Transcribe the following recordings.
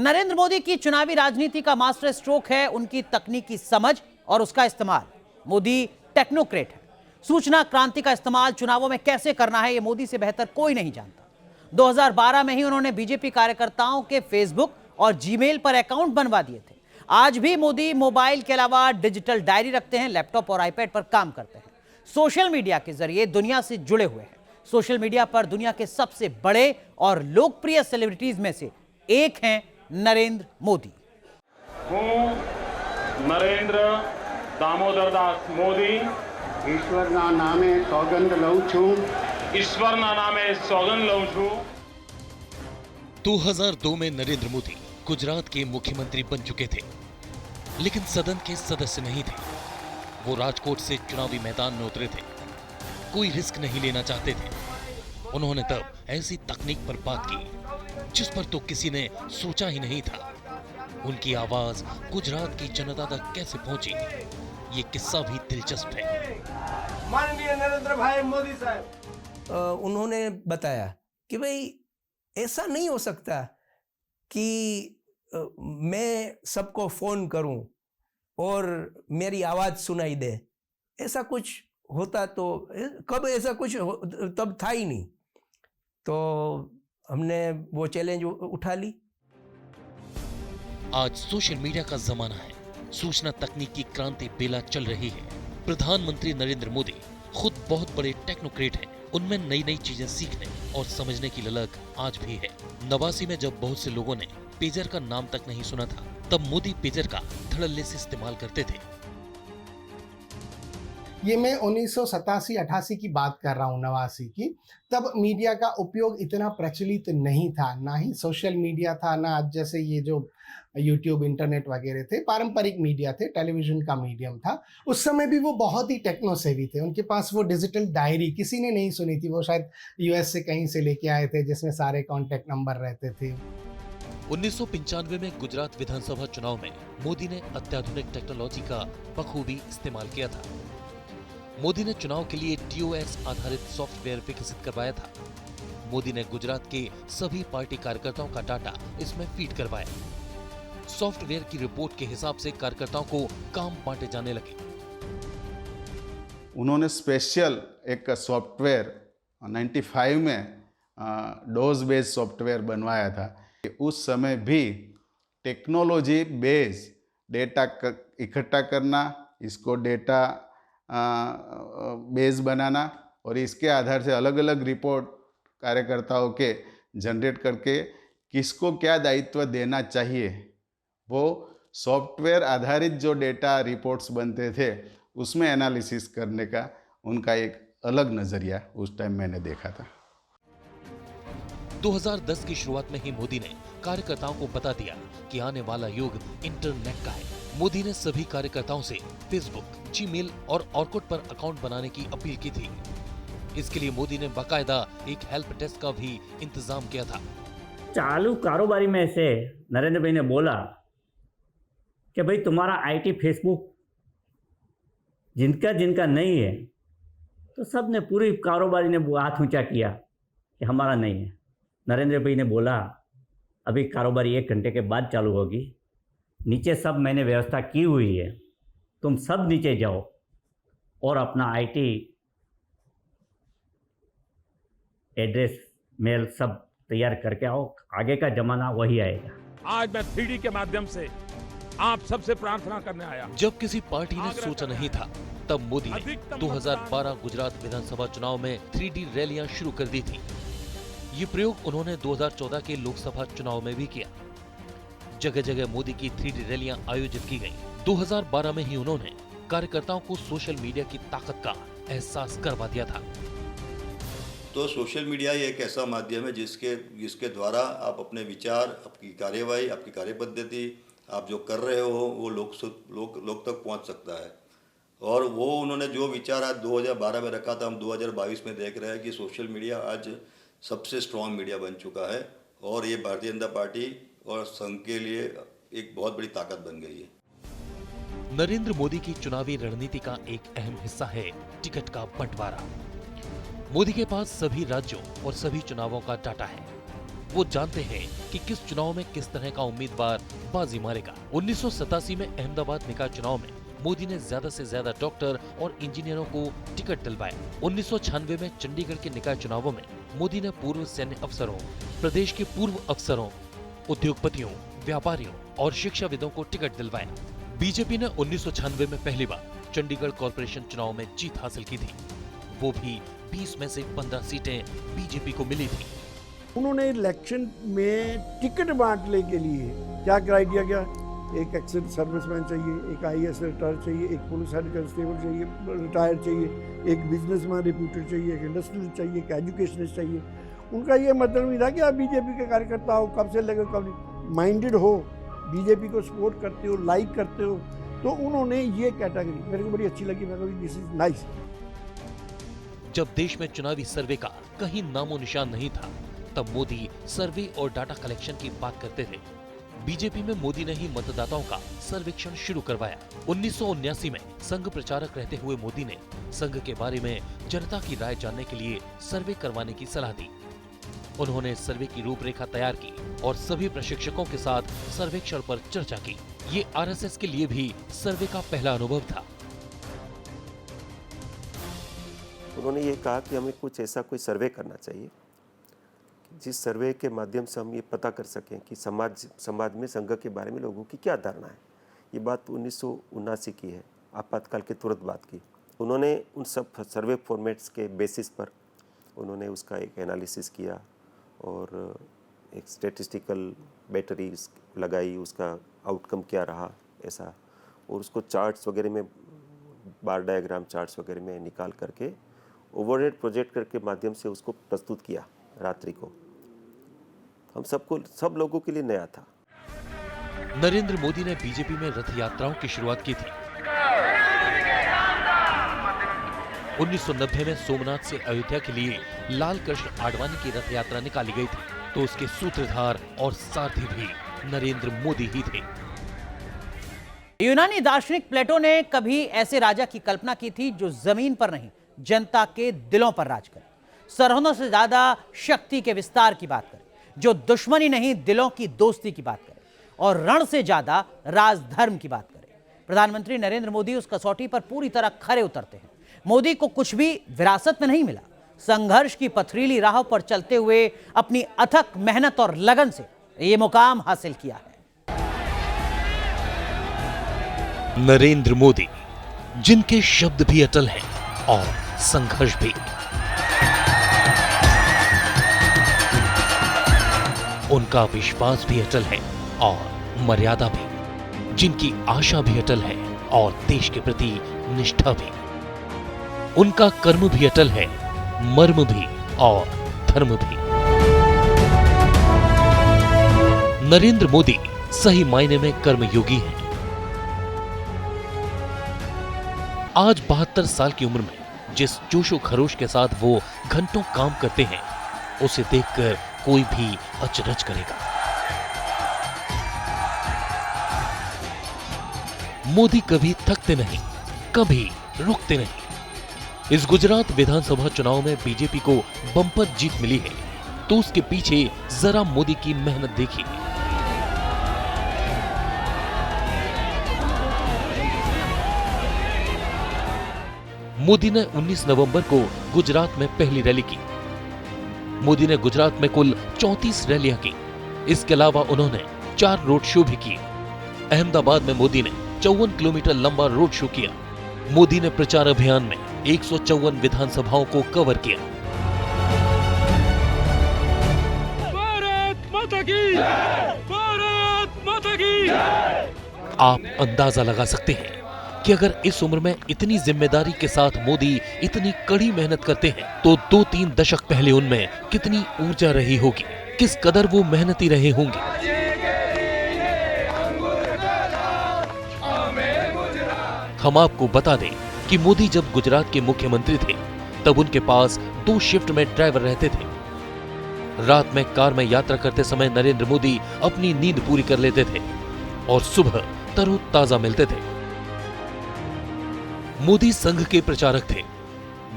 नरेंद्र मोदी की चुनावी राजनीति का मास्टर स्ट्रोक है उनकी तकनीकी समझ और उसका इस्तेमाल। मोदी टेक्नोक्रेट है। सूचना क्रांति का इस्तेमाल चुनावों में कैसे करना है, यह मोदी से बेहतर कोई नहीं जानता। 2012 में ही उन्होंने बीजेपी कार्यकर्ताओं के फेसबुक और जीमेल पर अकाउंट बनवा दिए थे। आज भी मोदी मोबाइल के अलावा डिजिटल डायरी रखते हैं, लैपटॉप और आईपैड पर काम करते हैं। सोशल मीडिया के जरिए दुनिया से जुड़े हुए हैं। सोशल मीडिया पर दुनिया के सबसे बड़े और लोकप्रिय सेलिब्रिटीज में से एक हैं नरेंद्र मोदी। नरेंद्र दामोदर दास मोदी ईश्वरना नामे सौगंध लઉં છું। ईश्वरना नामे सौगंध लઉં છું। 2002 में नरेंद्र मोदी गुजरात के मुख्यमंत्री बन चुके थे, लेकिन सदन के सदस्य नहीं थे। वो राजकोट से चुनावी मैदान में उतरे थे, कोई रिस्क नहीं लेना चाहते थे। उन्होंने तब ऐसी तकनीक पर बात की जिस पर तो किसी ने सोचा ही नहीं था। उनकी आवाज गुजरात की जनता तक कैसे पहुंची, ये किस्सा भी दिलचस्प है। माननीय नरेंद्र भाई मोदी साहब, उन्होंने बताया कि भाई ऐसा नहीं हो सकता कि मैं सबको फोन करूं और मेरी आवाज सुनाई दे। ऐसा कुछ होता तो कब ऐसा कुछ तब था ही नहीं। तो हमने वो चैलेंज उठा ली। आज सोशल मीडिया का जमाना है, सूचना तकनीक की क्रांति बेला चल रही है। प्रधानमंत्री नरेंद्र मोदी खुद बहुत बड़े टेक्नोक्रेट हैं। उनमें नई नई चीजें सीखने और समझने की ललक आज भी है। 89 में जब बहुत से लोगों ने पेजर का नाम तक नहीं सुना था, तब मोदी पेजर का धड़ल्ले से इस्तेमाल करते थे। ये मैं 1987-88 की बात कर रहा हूँ, 89 की। तब मीडिया का उपयोग इतना प्रचलित नहीं था, ना ही सोशल मीडिया था, ना आज जैसे ये जो यूट्यूब, इंटरनेट वगैरह थे। पारंपरिक मीडिया थे, टेलीविजन का मीडियम था। उस समय भी वो बहुत ही टेक्नो सेवी थे। उनके पास वो डिजिटल डायरी किसी ने नहीं सुनी थी। वो शायद यूएस से कहीं से लेके आए थे, जिसमें सारे कॉन्टैक्ट नंबर रहते थे। 1995 में गुजरात विधानसभा चुनाव में मोदी ने अत्याधुनिक टेक्नोलॉजी का बखूबी इस्तेमाल किया था। मोदी ने चुनाव के लिए DOS आधारित सॉफ्टवेयर विकसित करवाया था। मोदी ने गुजरात के सभी पार्टी कार्यकर्ताओं का डाटा इसमें फीड करवाया। सॉफ्टवेयर की रिपोर्ट के हिसाब से कार्यकर्ताओं को काम बांटे जाने लगे। उन्होंने स्पेशल एक सॉफ्टवेयर 95 में डोज बेस्ड सॉफ्टवेयर बनवाया था। उस समय भी टेक्नोलॉजी बेस्ड डेटा इकट्ठा करना, इसको डेटा बेस बनाना और इसके आधार से अलग अलग रिपोर्ट कार्यकर्ताओं के जनरेट करके किसको क्या दायित्व देना चाहिए, वो सॉफ्टवेयर आधारित जो डेटा रिपोर्ट्स बनते थे उसमें एनालिसिस करने का उनका एक अलग नज़रिया उस टाइम मैंने देखा था। 2010 की शुरुआत में ही मोदी ने कार्यकर्ताओं को बता दिया कि आने वाला युग इंटरनेट का है। मोदी ने सभी कार्यकर्ताओं से फेसबुक, जीमेल और ऑर्कुट पर अकाउंट बनाने की अपील की थी। इसके लिए मोदी ने बाकायदा एक हेल्प डेस्क का भी इंतजाम किया था। चालू कारोबारी में से नरेंद्र भाई ने बोला कि भाई तुम्हारा IT फेसबुक जिनका जिनका नहीं है, तो सब ने, पूरी कारोबारी ने हाथ ऊंचा किया कि हमारा नहीं है। नरेंद्र भाई ने बोला अभी कारोबारी 1 घंटे के बाद चालू होगी, नीचे सब मैंने व्यवस्था की हुई है, तुम सब नीचे जाओ और अपना IT एड्रेस, मेल सब तैयार करके आओ। आगे का जमाना वही आएगा। आज मैं 3D के माध्यम से आप सबसे प्रार्थना करने आया। जब किसी पार्टी ने सोचा नहीं था, तब मोदी ने 2012 गुजरात विधानसभा चुनाव में 3D रैलियां शुरू कर दी थी। ये प्रयोग उन्होंने 2014 के लोकसभा चुनाव में भी किया। जगह जगह मोदी की 3D रैलियां आयोजित की गईं। 2012 में ही उन्होंने कार्यकर्ताओं को सोशल मीडिया की ताकत का एहसास करवा दिया था। तो सोशल मीडिया एक ऐसा माध्यम है जिसके द्वारा आप अपने विचार, आपकी कार्यवाही, आपकी कार्यपद्धति, आप जो कर रहे हो वो लोग तक पहुंच सकता है। और वो उन्होंने जो विचार आज 2012 में रखा था, हम 2022 में देख रहे हैं कि सोशल मीडिया आज सबसे स्ट्रॉन्ग मीडिया बन चुका है और ये भारतीय जनता पार्टी और संघ के लिए एक बहुत बड़ी ताकत बन गई है। नरेंद्र मोदी की चुनावी रणनीति का एक अहम हिस्सा है टिकट का बंटवारा। मोदी के पास सभी राज्यों और सभी चुनावों का डाटा है। वो जानते हैं कि किस चुनाव में किस तरह का उम्मीदवार बाजी मारेगा। 1987 में अहमदाबाद निकाय चुनाव में मोदी ने ज्यादा से ज्यादा डॉक्टर और इंजीनियरों को टिकट दिलवाया। 1996 में चंडीगढ़ के निकाय चुनावों में मोदी ने पूर्व सैन्य अफसरों, प्रदेश के पूर्व अफसरों, उद्योगपतियों, व्यापारियों और शिक्षाविदों को टिकट दिलवाया। बीजेपी ने 1996 में पहली बार चंडीगढ़ कॉर्पोरेशन चुनाव में जीत हासिल की थी। वो भी 20 में से 15 सीटें बीजेपी को मिली थी। उन्होंने इलेक्शन में टिकट बांटने के लिए क्या क्राइटेरिया किया? एक एक्सिट सर्विसमैन चाहिए, एक आईएएस रिटायर चाहिए, एक पुलिस हेड कांस्टेबल चाहिए रिटायर चाहिए, एक बिजनेसमैन रिप्यूटेड चाहिए, एक इंडस्ट्रियलिस्ट चाहिए, एक एजुकेशनिस्ट चाहिए। उनका ये मतलब नहीं था कि आप बीजेपी के कार्यकर्ता हो, कब से लगे कब नहीं, माइंडेड हो, बीजेपी को सपोर्ट करते हो, लाइक करते हो। तो उन्होंने ये कैटेगरी मेरे को बड़ी अच्छी लगी। मैं कहा दिस इज नाइस। जब देश में चुनावी सर्वे का कहीं नामो निशान नहीं था, तब मोदी सर्वे और डाटा कलेक्शन की बात करते थे। बीजेपी में मोदी ने ही मतदाताओं का सर्वेक्षण शुरू करवाया। 1979 में संघ प्रचारक रहते हुए मोदी ने संघ के बारे में जनता की राय जानने के लिए सर्वे करवाने की सलाह दी। उन्होंने सर्वे की रूपरेखा तैयार की और सभी प्रशिक्षकों के साथ सर्वेक्षण पर चर्चा की। ये आरएसएस के लिए भी सर्वे का पहला अनुभव था। उन्होंने ये कहा कि हमें कुछ ऐसा कोई सर्वे करना चाहिए जिस सर्वे के माध्यम से हम ये पता कर सकें कि समाज में संघ के बारे में लोगों की क्या धारणा है। ये बात 1979 की है, आपातकाल के तुरंत बाद की। उन्होंने उन सब सर्वे फॉर्मेट्स के बेसिस पर उन्होंने उसका एक एनालिसिस किया और एक स्टैटिस्टिकल बैटरी लगाई, उसका आउटकम क्या रहा ऐसा, और उसको चार्ट्स वगैरह में, बार डायग्राम चार्ट्स वगैरह में निकाल करके ओवरहेड प्रोजेक्टर के माध्यम से उसको प्रस्तुत किया रात्रि को। हम सब लोगों के लिए नया था। नरेंद्र मोदी ने बीजेपी में रथ यात्राओं की शुरुआत की थी। 1990 में सोमनाथ से अयोध्या के लिए लाल कृष्ण आडवाणी की रथ यात्रा निकाली गई थी, तो उसके सूत्रधार और सारथी भी नरेंद्र मोदी ही थे। यूनानी दार्शनिक प्लेटो ने कभी ऐसे राजा की कल्पना की थी जो जमीन पर नहीं, जनता के दिलों पर राज करे, सरहदों से ज्यादा शक्ति के विस्तार की बात करे, जो दुश्मनी नहीं दिलों की दोस्ती की बात करे और रण से ज्यादा राजधर्म की बात करे। प्रधानमंत्री नरेंद्र मोदी उस कसौटी पर पूरी तरह खरे उतरते हैं। मोदी को कुछ भी विरासत में नहीं मिला, संघर्ष की पथरीली राह पर चलते हुए अपनी अथक मेहनत और लगन से यह मुकाम हासिल किया है। नरेंद्र मोदी, जिनके शब्द भी अटल हैं और संघर्ष भी। उनका विश्वास भी अटल है और मर्यादा भी, जिनकी आशा भी अटल है और देश के प्रति निष्ठा भी। उनका कर्म भी अटल है, मर्म भी और धर्म भी। नरेंद्र मोदी सही मायने में कर्मयोगी हैं। आज 72 साल की उम्र में जिस जोशो खरोश के साथ वो घंटों काम करते हैं, उसे देखकर कोई भी अचरज करेगा। मोदी कभी थकते नहीं, कभी रुकते नहीं। इस गुजरात विधानसभा चुनाव में बीजेपी को बम्पर जीत मिली है, तो उसके पीछे जरा मोदी की मेहनत देखिए। मोदी ने 19 नवंबर को गुजरात में पहली रैली की। मोदी ने गुजरात में कुल 34 रैलियां की। इसके अलावा उन्होंने 4 रोड शो भी किए। अहमदाबाद में मोदी ने 54 किलोमीटर लंबा रोड शो किया। मोदी ने प्रचार अभियान में 154 विधानसभाओं को कवर किया। भारत माता की, भारत माता की। आप अंदाजा लगा सकते हैं कि अगर इस उम्र में इतनी जिम्मेदारी के साथ मोदी इतनी कड़ी मेहनत करते हैं, तो 2-3 दशक पहले उनमें कितनी ऊर्जा रही होगी, किस कदर वो मेहनती रहे होंगे। हम आपको बता दें कि मोदी जब गुजरात के मुख्यमंत्री थे, तब उनके पास 2 शिफ्ट में ड्राइवर रहते थे। रात में कार में यात्रा करते समय नरेंद्र मोदी अपनी नींद पूरी कर लेते थे और सुबह तरोताजा मिलते थे। मोदी संघ के प्रचारक थे,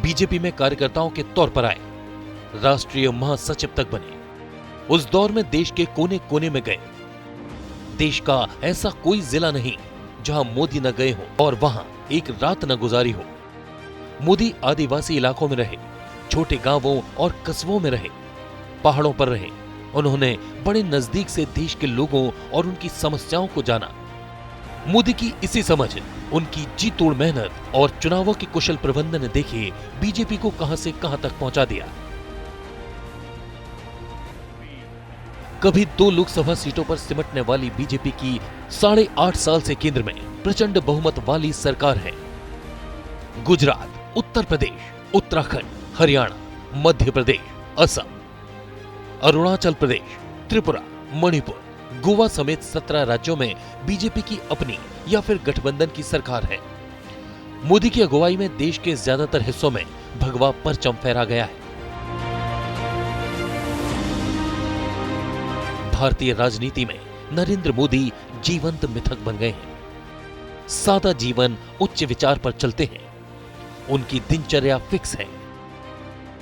बीजेपी में कार्यकर्ताओं के तौर पर आए, राष्ट्रीय महासचिव तक बने। उस दौर में देश के कोने कोने में गए। देश का ऐसा कोई जिला नहीं जहां मोदी न गए हो और वहां एक रात न गुजारी हो। मोदी आदिवासी इलाकों में रहे, छोटे गांवों और कस्बों में रहे, पहाड़ों पर रहे। उन्होंने बड़े नजदीक से देश के लोगों और उनकी समस्याओं को जाना। मोदी की इसी समझ, उनकी जी तोड़ मेहनत और चुनावों के कुशल प्रबंधन ने देखिए बीजेपी को कहां से कहां तक पहुंचा दिया। कभी 2 लोकसभा सीटों पर सिमटने वाली बीजेपी की 8.5 साल से केंद्र में प्रचंड बहुमत वाली सरकार है। गुजरात, उत्तर प्रदेश, उत्तराखंड, हरियाणा, मध्य प्रदेश, असम, अरुणाचल प्रदेश, त्रिपुरा, मणिपुर, गोवा समेत 17 राज्यों में बीजेपी की अपनी या फिर गठबंधन की सरकार है। मोदी की अगुवाई में देश के ज्यादातर हिस्सों में भगवा परचम फहरा गया है। भारतीय राजनीति में नरेंद्र मोदी जीवंत मिथक बन गए हैं। सादा जीवन, उच्च विचार पर चलते हैं। उनकी दिनचर्या फिक्स है।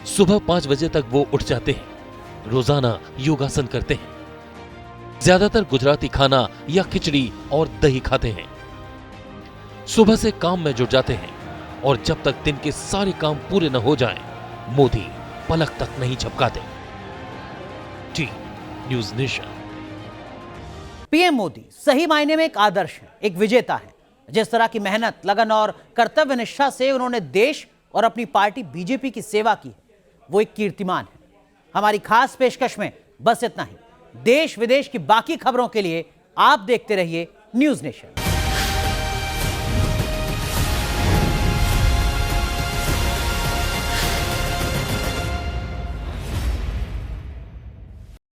सुबह 5 बजे तक वो उठ जाते हैं, रोजाना योगासन करते हैं। ज्यादातर गुजराती खाना या खिचड़ी और दही खाते हैं। सुबह से काम में जुट जाते हैं और जब तक दिन के सारे काम पूरे न हो जाएं, मोदी पलक तक नहीं झपकाते। जी न्यूज नेशन। पीएम मोदी सही मायने में एक आदर्श है, एक विजेता है। जिस तरह की मेहनत, लगन और कर्तव्य निष्ठा से उन्होंने देश और अपनी पार्टी बीजेपी की सेवा की, वो एक कीर्तिमान है। हमारी खास पेशकश में बस इतना ही। देश विदेश की बाकी खबरों के लिए आप देखते रहिए न्यूज नेशन।